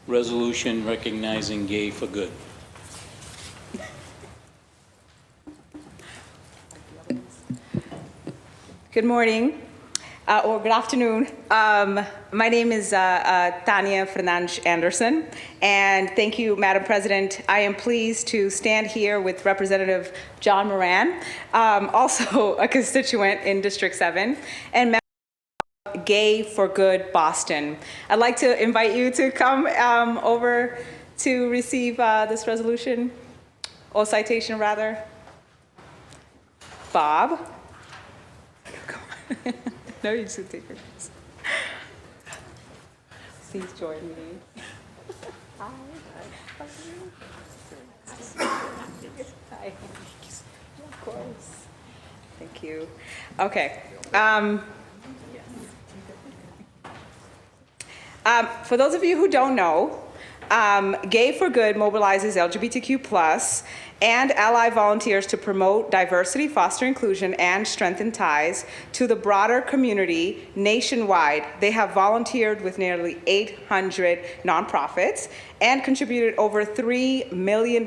resolution recognizing Gay for Good. Good morning, or good afternoon. My name is Tanya Fernandes Anderson, and thank you, Madam President. I am pleased to stand here with Representative John Moran, also a constituent in District 7, and member of Gay for Good Boston. I'd like to invite you to come over to receive this resolution, or citation rather. Bob? No, you should take pictures. Please join me. Hi. Hi. Of course. Thank you. Okay. For those of you who don't know, Gay for Good mobilizes LGBTQ+ and ally volunteers to promote diversity, foster inclusion, and strengthen ties to the broader community nationwide. They have volunteered with nearly 800 nonprofits and contributed over $3 million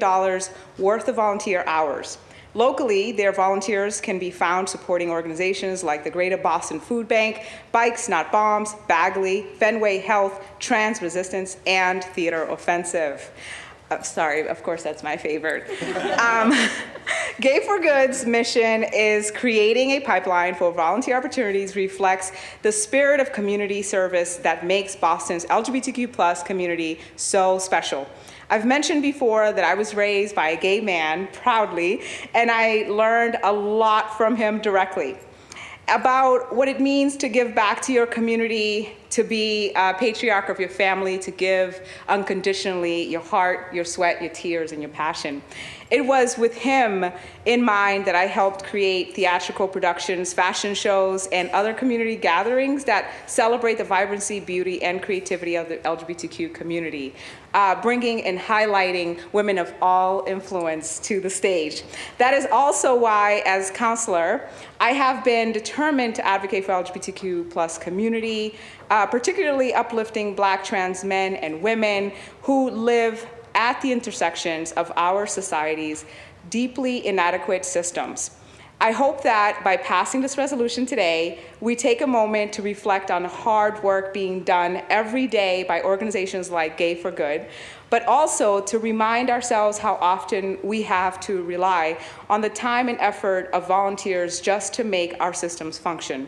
worth of volunteer hours. Locally, their volunteers can be found supporting organizations like the Greater Boston Food Bank, Bikes Not Bombs, Bagley, Fenway Health, Trans Resistance, and Theater Offensive. Sorry, of course, that's my favorite. Gay for Good's mission is creating a pipeline for volunteer opportunities reflects the spirit of community service that makes Boston's LGBTQ+ community so special. I've mentioned before that I was raised by a gay man, proudly, and I learned a lot from him directly about what it means to give back to your community, to be a patriarch of your family, to give unconditionally your heart, your sweat, your tears, and your passion. It was with him in mind that I helped create theatrical productions, fashion shows, and other community gatherings that celebrate the vibrancy, beauty, and creativity of the LGBTQ community, bringing and highlighting women of all influence to the stage. That is also why, as counselor, I have been determined to advocate for LGBTQ+ community, particularly uplifting Black trans men and women who live at the intersections of our society's deeply inadequate systems. I hope that by passing this resolution today, we take a moment to reflect on the hard work being done every day by organizations like Gay for Good, but also to remind ourselves how often we have to rely on the time and effort of volunteers just to make our systems function.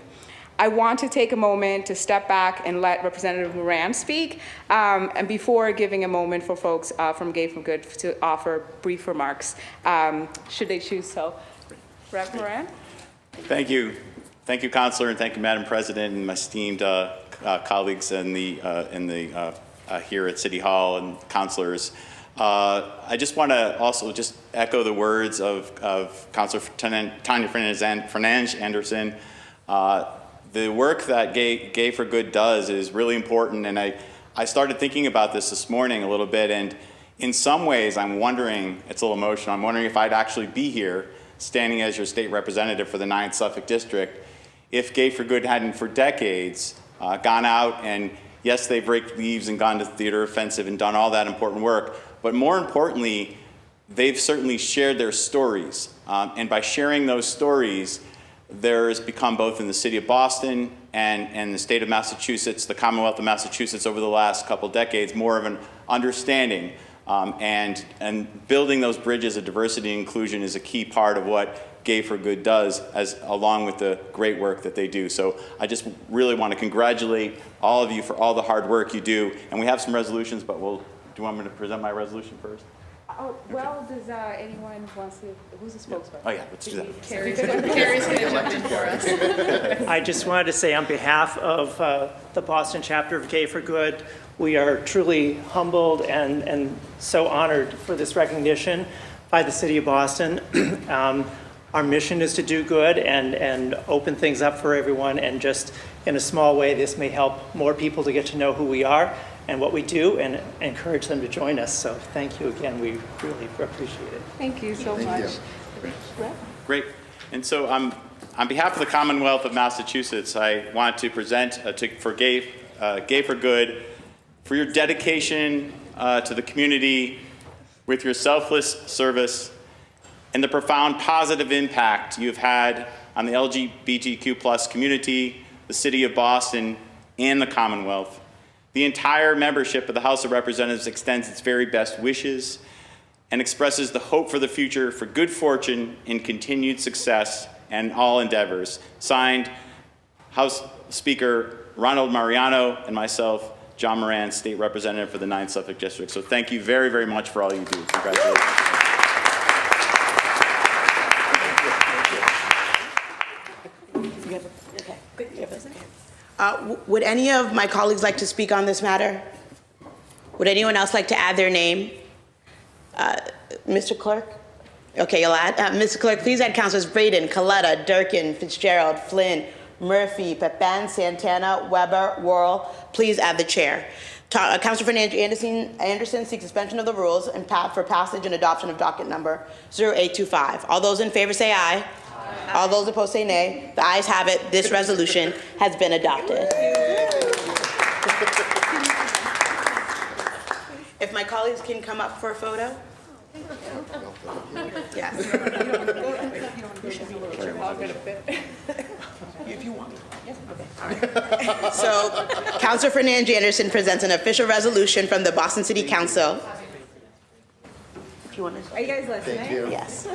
I want to take a moment to step back and let Representative Moran speak, and before giving a moment for folks from Gay for Good to offer brief remarks, should they choose so. Rep. Moran? Thank you. Thank you, Councilor, and thank you, Madam President, and my esteemed colleagues in the here at City Hall and councilors. I just want to also just echo the words of Councilor Tanya Fernandes Anderson. The work that Gay for Good does is really important, and I started thinking about this morning a little bit, and in some ways I'm wondering, it's a little emotional, I'm wondering if I'd actually be here standing as your state representative for the 9th Suffolk District if Gay for Good hadn't for decades gone out and yes, they've raked leaves and gone to the theater offensive and done all that important work, but more importantly, they've certainly shared their stories, and by sharing those stories, there's become, both in the city of Boston and the state of Massachusetts, the Commonwealth of Massachusetts over the last couple decades, more of an understanding, and building those bridges of diversity and inclusion is a key part of what Gay for Good does, along with the great work that they do. So I just really want to congratulate all of you for all the hard work you do. And we have some resolutions, but do you want me to present my resolution first? Oh, well, does anyone wants to, who's the spokesman? Oh yeah, let's do that. Carrie's going to jump in for us. I just wanted to say on behalf of the Boston chapter of Gay for Good, we are truly humbled and so honored for this recognition by the city of Boston. Our mission is to do good and open things up for everyone, and just in a small way, this may help more people to get to know who we are and what we do and encourage them to join us. So thank you again. We really appreciate it. Thank you so much. Great. And so on behalf of the Commonwealth of Massachusetts, I want to present for Gay for Good for your dedication to the community with your selfless service and the profound positive impact you've had on the LGBTQ+ community, the City of Boston, and the Commonwealth. The entire membership of the House of Representatives extends its very best wishes and expresses the hope for the future for good fortune and continued success and all endeavors. Signed, House Speaker Ronald Mariano and myself, John Moran, State Representative for the 9th Suffolk District. So thank you very, very much for all you do. Congratulations. Would any of my colleagues like to speak on this matter? Would anyone else like to add their name? Mr. Clerk? Okay, you'll add. Mr. Clerk, please add Councilors Braden, Coletta, Durkin, Fitzgerald, Flynn, Murphy, Pepin, Santana, Weber, Worrell. Please add the chair. Councilor Fernandez Anderson seeks suspension of the rules and for passage and adoption of docket number 0825. All those in favor say aye. All those opposed say nay. The ayes have it. This resolution has been adopted. If my colleagues can come up for a photo. Yes. If you want. Yes. Okay. All right. So, Councilor Fernandez Anderson presents an official resolution from the Boston City Council. If you want to. Are you guys listening? Thank you. Yes.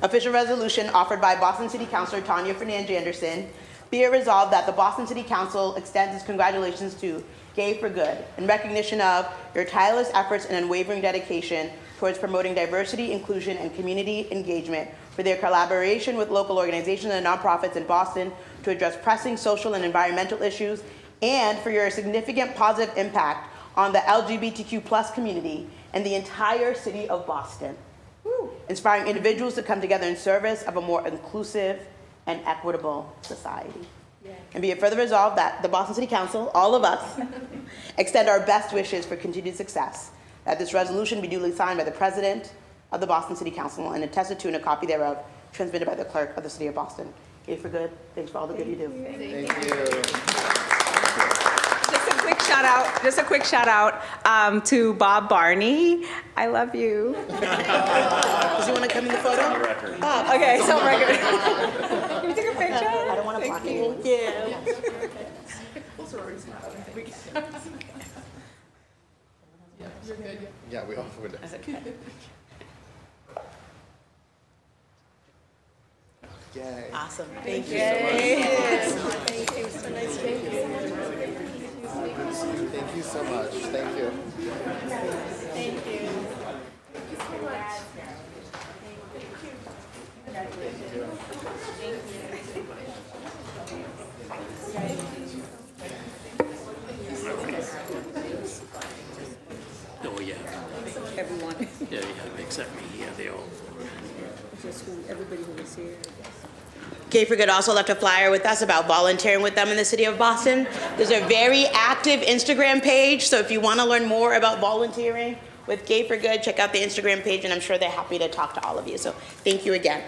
Official resolution offered by Boston City Councilor Tanya Fernandez Anderson. Be it resolved that the Boston City Council extends its congratulations to Gay for Good in recognition of your tireless efforts and unwavering dedication towards promoting diversity, inclusion, and community engagement, for their collaboration with local organizations and nonprofits in Boston to address pressing social and environmental issues, and for your significant positive impact on the LGBTQ+ community and the entire city of Boston, inspiring individuals to come together in service of a more inclusive and equitable society. And be it further resolved that the Boston City Council, all of us, extend our best wishes for continued success, that this resolution be duly signed by the President of the Boston City Council and attested to, and a copy thereof transmitted by the Clerk of the City of Boston. Gay for Good, thanks for all the good you do. Thank you. Just a quick shout out to Bob Barney. I love you. Does he want to come in the photo? Okay, so record. Can we take a picture? I don't want to block you. Yeah. Yeah, we all would. Yay. Awesome. Thank you. Thank you so much. Thank you. Oh, yeah. Everyone, Yeah, except me, yeah, they all. just everybody who was here. Gay for Good also left a flyer with us about volunteering with them in the city of Boston. There's a very active Instagram page, so if you want to learn more about volunteering with Gay for Good, check out the Instagram page, and I'm sure they're happy to talk to all of you. So thank you again.